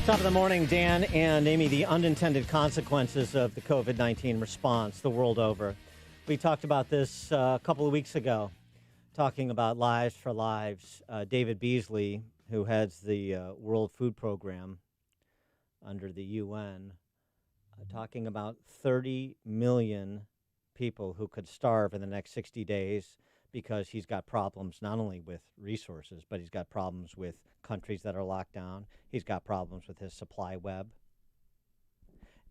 Top of the morning, Dan and Amy, the unintended consequences of the COVID-19 response the world over. We talked about this a couple of weeks ago, talking about Lives for Lives. David Beasley, who heads the World Food Program under the UN, talking about 30 million people who could starve in the next 60 days because he's got problems not only with resources, but he's got problems with countries that are locked down. He's got problems with his supply web.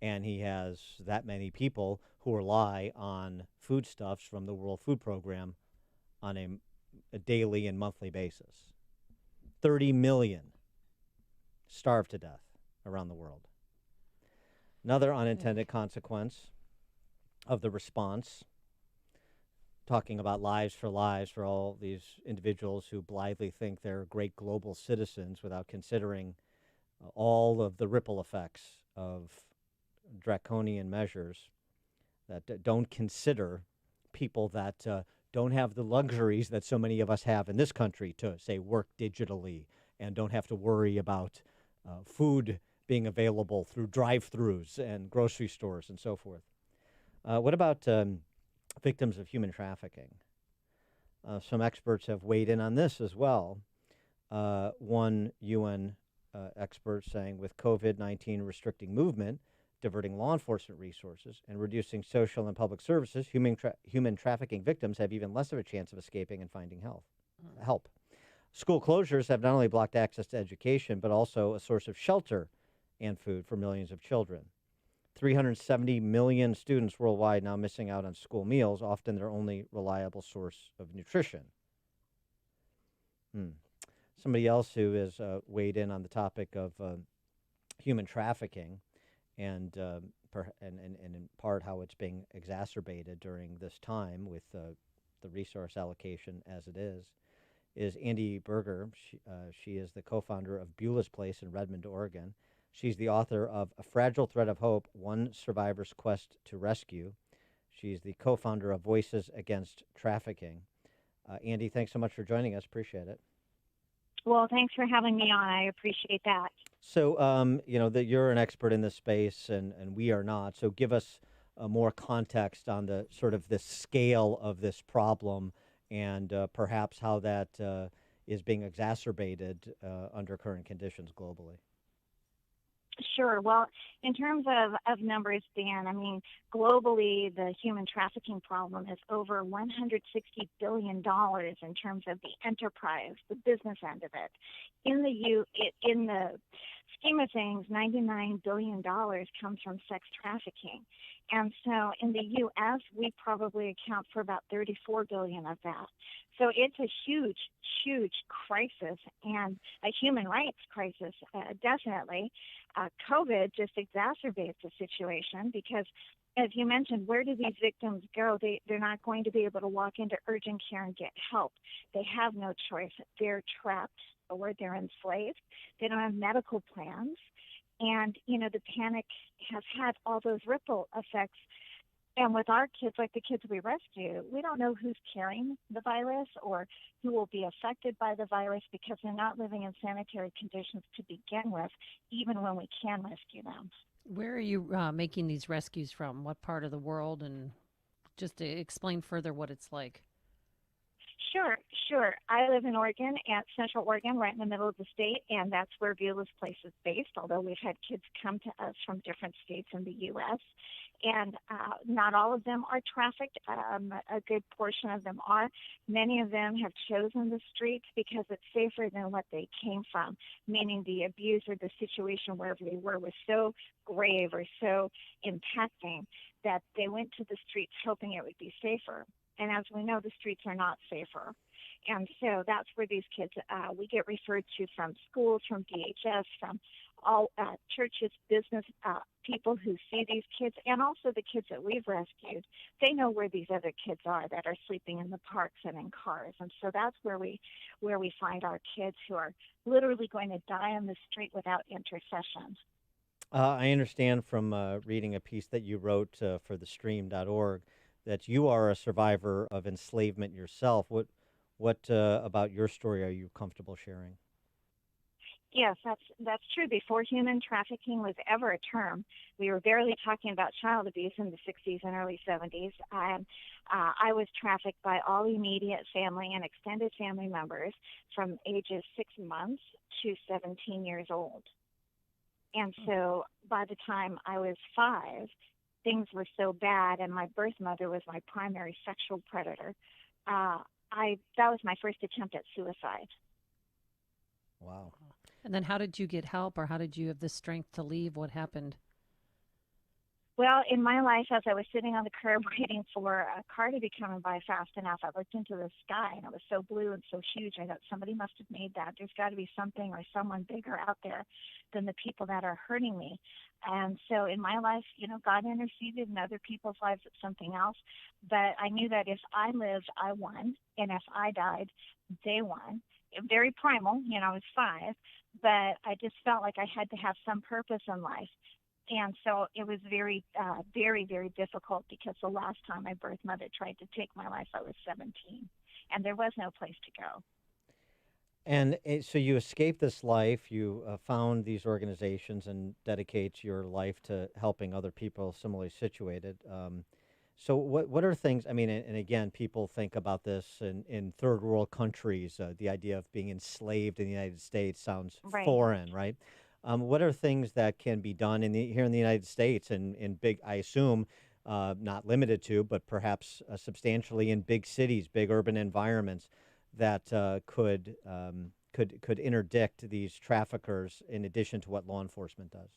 And he has that many people who rely on foodstuffs from the World Food Program on a daily and monthly basis. 30 million starved to death around the world. Another unintended consequence of the response, talking about lives for all these individuals who blithely think they're great global citizens without considering all of the ripple effects of draconian measures that don't consider people that don't have the luxuries that so many of us have in this country to, say, work digitally and don't have to worry about food being available through drive-thrus and grocery stores and so forth. What about victims of human trafficking? Some experts have weighed in on this as well. One UN expert saying with COVID-19 restricting movement, diverting law enforcement resources, and reducing social and public services, human trafficking victims have even less of a chance of escaping and finding help. School closures have not only blocked access to education, but also a source of shelter and food for millions of children. 370 million students worldwide now missing out on school meals, often their only reliable source of nutrition. Somebody else who has weighed in on the topic of human trafficking and in part how it's being exacerbated during this time with the resource allocation as it is Andi Buerger. She is the co-founder of Beulah's Place in Redmond, Oregon. She's the author of A Fragile Thread of Hope, One Survivor's Quest to Rescue. She's the co-founder of Voices Against Trafficking. Andi, thanks so much for joining us. Appreciate it. Well, thanks for having me on. I appreciate that. So, that you're an expert in this space and we are not. So give us more context on the sort of the scale of this problem and perhaps how that is being exacerbated under current conditions globally. Sure. Well, in terms of numbers, Dan, I mean, globally, the human trafficking problem is over $160 billion in terms of the enterprise, the business end of it. In the scheme of things, $99 billion comes from sex trafficking. And so in the U.S., we probably account for about $34 billion of that. So it's a huge, huge crisis and a human rights crisis, definitely. COVID just exacerbates the situation because, as you mentioned, where do these victims go? They're not going to be able to walk into urgent care and get help. They have no choice. They're trapped or they're enslaved. They don't have medical plans. And, the panic has had all those ripple effects. And with our kids, like the kids we rescue, we don't know who's carrying the virus or who will be affected by the virus because they're not living in sanitary conditions to begin with, even when we can rescue them. Where are you making these rescues from? What part of the world? And just to explain further what it's like. Sure. I live in Oregon, at Central Oregon, right in the middle of the state, and that's where Beulah's Place is based, although we've had kids come to us from different states in the U.S., and not all of them are trafficked. A good portion of them are. Many of them have chosen the streets because it's safer than what they came from, meaning the abuse or the situation wherever they were was so grave or so impacting that they went to the streets hoping it would be safer. And as we know, the streets are not safer. And so that's where these kids, we get referred to from schools, from DHS, from all churches, business people who see these kids, and also the kids that we've rescued. They know where these other kids are that are sleeping in the parks and in cars. And so that's where we find our kids who are literally going to die on the street without intercession. I understand from reading a piece that you wrote for thestream.org that you are a survivor of enslavement yourself. What about your story are you comfortable sharing? Yes, that's true. Before human trafficking was ever a term, we were barely talking about child abuse in the 60s and early 70s. I was trafficked by all immediate family and extended family members from ages 6 months to 17 years old. And so by the time I was 5, things were so bad, and my birth mother was my primary sexual predator. That was my first attempt at suicide. Wow. And then how did you get help, or how did you have the strength to leave? What happened? Well, in my life, as I was sitting on the curb waiting for a car to be coming by fast enough, I looked into the sky, and it was so blue and so huge. I thought, somebody must have made that. There's got to be something or someone bigger out there than the people that are hurting me. And so in my life, God interceded. In other people's lives, it's something else. But I knew that if I lived, I won. And if I died, they won. Very primal, I was 5. But I just felt like I had to have some purpose in life. And so it was very, very, very difficult, because the last time my birth mother tried to take my life, I was 17, and there was no place to go. And so you escaped this life, you found these organizations and dedicate your life to helping other people similarly situated. So what are things, I mean, and again, people think about this in third world countries, the idea of being enslaved in the United States sounds Right. foreign, right? What are things that can be done here in the United States and in big, I assume, not limited to, but perhaps substantially in big cities, big urban environments that could interdict these traffickers in addition to what law enforcement does?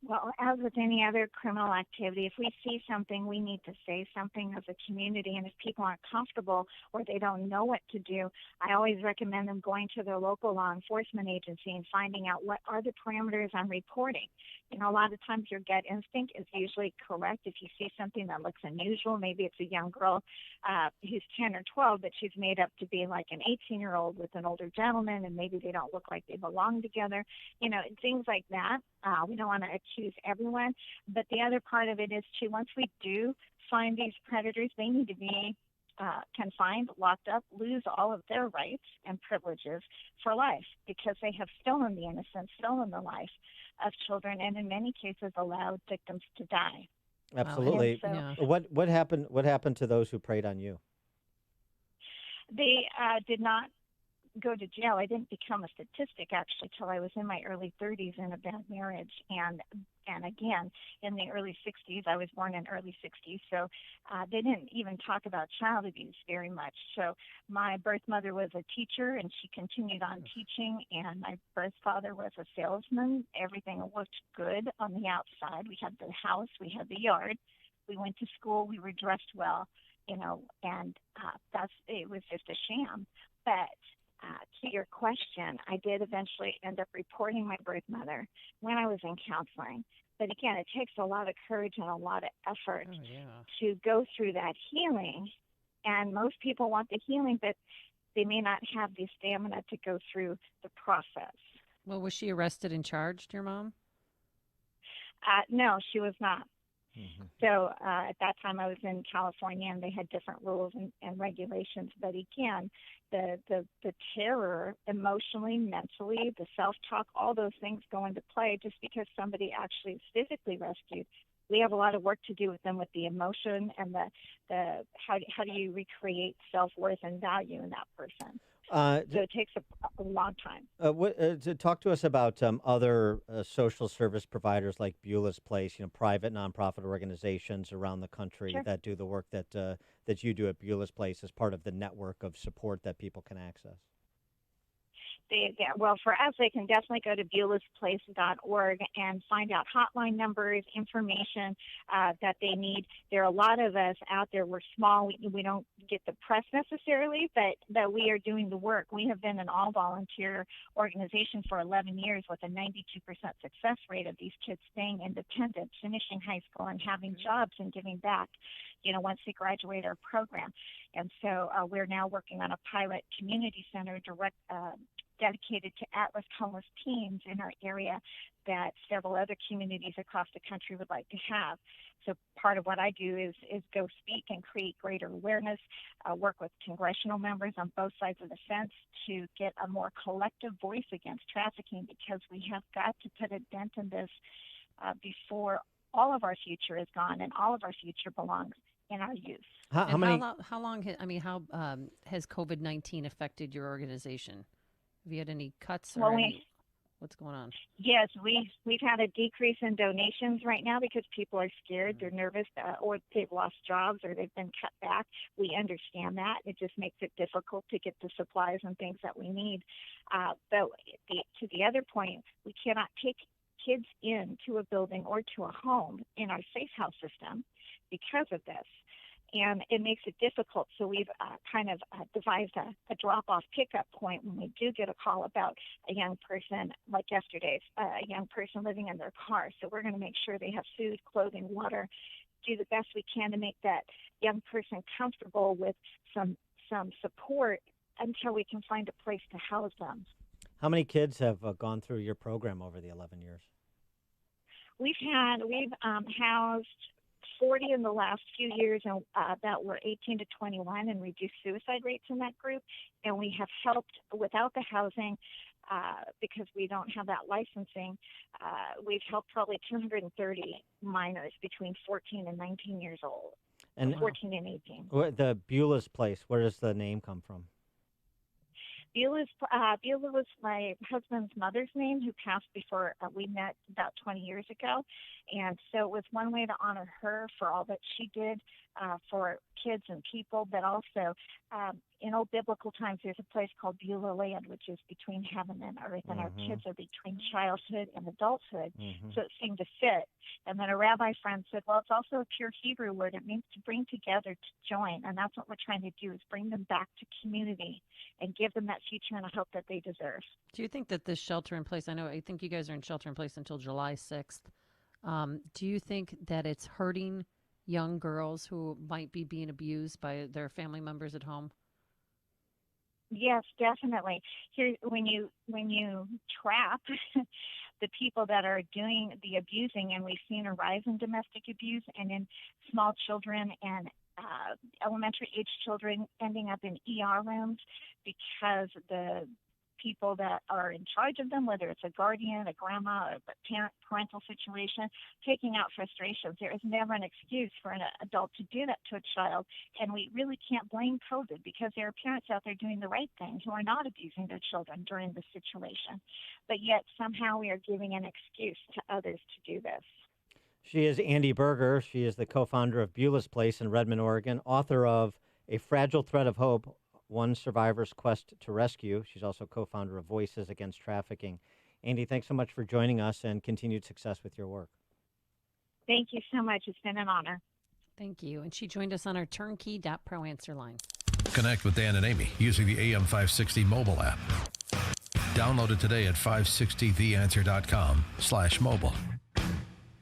Well, as with any other criminal activity, if we see something, we need to say something as a community. And if people aren't comfortable or they don't know what to do, I always recommend them going to their local law enforcement agency and finding out what are the parameters on reporting. A lot of times your gut instinct is usually correct. If you see something that looks unusual, maybe it's a young girl who's 10 or 12, but she's made up to be like an 18-year-old with an older gentleman, and maybe they don't look like they belong together, things like that. We don't want to accuse everyone. But the other part of it is, too, once we do find these predators, they need to be confined, locked up, lose all of their rights and privileges for life, because they have stolen the innocence, stolen the life of children, and in many cases allowed victims to die. Absolutely. So Yeah. What happened? What happened to those who preyed on you? they did not go to jail. I didn't become a statistic actually till I was in my early 30s in a bad marriage, and again in the early 60s. I was born in early 60s, so they didn't even talk about child abuse very much. So my birth mother was a teacher, and she continued on teaching, and my birth father was a salesman. Everything looked good on the outside. We had the house, we had the yard, we went to school, we were dressed well, and it was just a sham. But to your question, I did eventually end up reporting my birth mother when I was in counseling. But again, it takes a lot of courage and a lot of effort to go through that healing. And most people want the healing, but they may not have the stamina to go through the process. Well, was she arrested and charged, your mom? No, she was not. Mm-hmm. So at that time, I was in California, and they had different rules and regulations. But again, the terror, emotionally, mentally, the self-talk, all those things go into play. Just because somebody actually is physically rescued, we have a lot of work to do with them, with the emotion and the how do you recreate self-worth and value in that person. So it takes a long time. To talk to us about other social service providers like Beulah's Place, private nonprofit organizations around the country Sure. that do the work that you do at Beulah's Place as part of the network of support that people can access. Well, for us, they can definitely go to beulahsplace.org and find out hotline numbers, information that they need. There are a lot of us out there. We're small. We don't get the press necessarily, but we are doing the work. We have been an all-volunteer organization for 11 years with a 92% success rate of these kids staying independent, finishing high school, and having jobs and giving back, once they graduate our program. And so we're now working on a pilot community center dedicated to at-risk homeless teens in our area that several other communities across the country would like to have. So part of what I do is go speak and create greater awareness, work with congressional members on both sides of the fence to get a more collective voice against trafficking, because we have got to put a dent in this before all of our future is gone, and all of our future belongs in our youth. How long has COVID-19 affected your organization? Have you had any cuts or what's going on? Yes, we've had a decrease in donations right now because people are scared, they're nervous, or they've lost jobs or they've been cut back. We understand that. It just makes it difficult to get the supplies and things that we need. But to the other point, we cannot take kids into a building or to a home in our safe house system because of this. And it makes it difficult. So we've devised a drop-off pickup point when we do get a call about a young person, like yesterday, a young person living in their car. So we're going to make sure they have food, clothing, water, do the best we can to make that young person comfortable with some support until we can find a place to house them. How many kids have gone through your program over the 11 years? We've housed 40 in the last few years, and that were 18 to 21, and reduced suicide rates in that group. And we have helped without the housing because we don't have that licensing. We've helped probably 230 minors between 14 and 19 years old, and 14 and 18. The Beulah's place, where does the name come from? Beulah was my husband's mother's name, who passed before we met about 20 years ago. And so it was one way to honor her for all that she did for kids and people, but also in old biblical times, there's a place called Beulah land, which is between heaven and earth, and our kids are between childhood and adulthood. So it seemed to fit. And then a rabbi friend said, well, it's also a pure Hebrew word. It means to bring together, to join. And that's what we're trying to do, is bring them back to community and give them that future and a hope that they deserve. Do you think that this shelter in place, I think you guys are in shelter in place until July 6th. Do you think that it's hurting young girls who might be being abused by their family members at home? Yes, definitely. Here, when you trap the people that are doing the abusing, and we've seen a rise in domestic abuse and in small children and elementary age children ending up in ER rooms because the people that are in charge of them, whether it's a guardian, a grandma, a parental situation, taking out frustrations. There is never an excuse for an adult to do that to a child, and we really can't blame COVID, because there are parents out there doing the right thing who are not abusing their children during this situation. But yet somehow we are giving an excuse to others to do this. She is Andi Buerger. She is the co-founder of Beulah's Place in Redmond, Oregon, author of A Fragile Thread of Hope, One Survivor's Quest to Rescue. She's also co-founder of Voices Against Trafficking. Andi, thanks so much for joining us, and continued success with your work. Thank you so much. It's been an honor. Thank you. And she joined us on our turnkey.pro answer line. Connect with Dan and Amy using the AM 560 mobile app. Download it today at 560theanswer.com/mobile.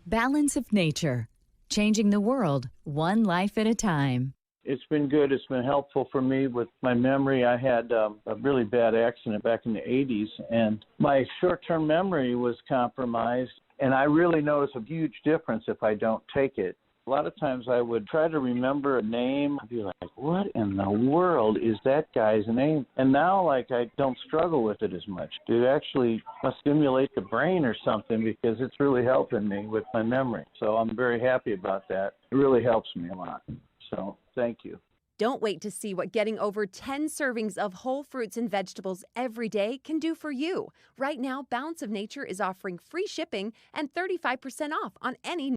Balance of nature, changing the world one life at a time. It's been good. It's been helpful for me with my memory. I had a really bad accident back in the 80s, and my short-term memory was compromised, and I really notice a huge difference if I don't take it. A lot of times I would try to remember a name. I'd be like, what in the world is that guy's name? And now, I don't struggle with it as much. It actually must stimulate the brain or something, because it's really helping me with my memory. So I'm very happy about that. It really helps me a lot. So thank you. Don't wait to see what getting over 10 servings of whole fruits and vegetables every day can do for you. Right now, Balance of Nature is offering free shipping and 35% off on any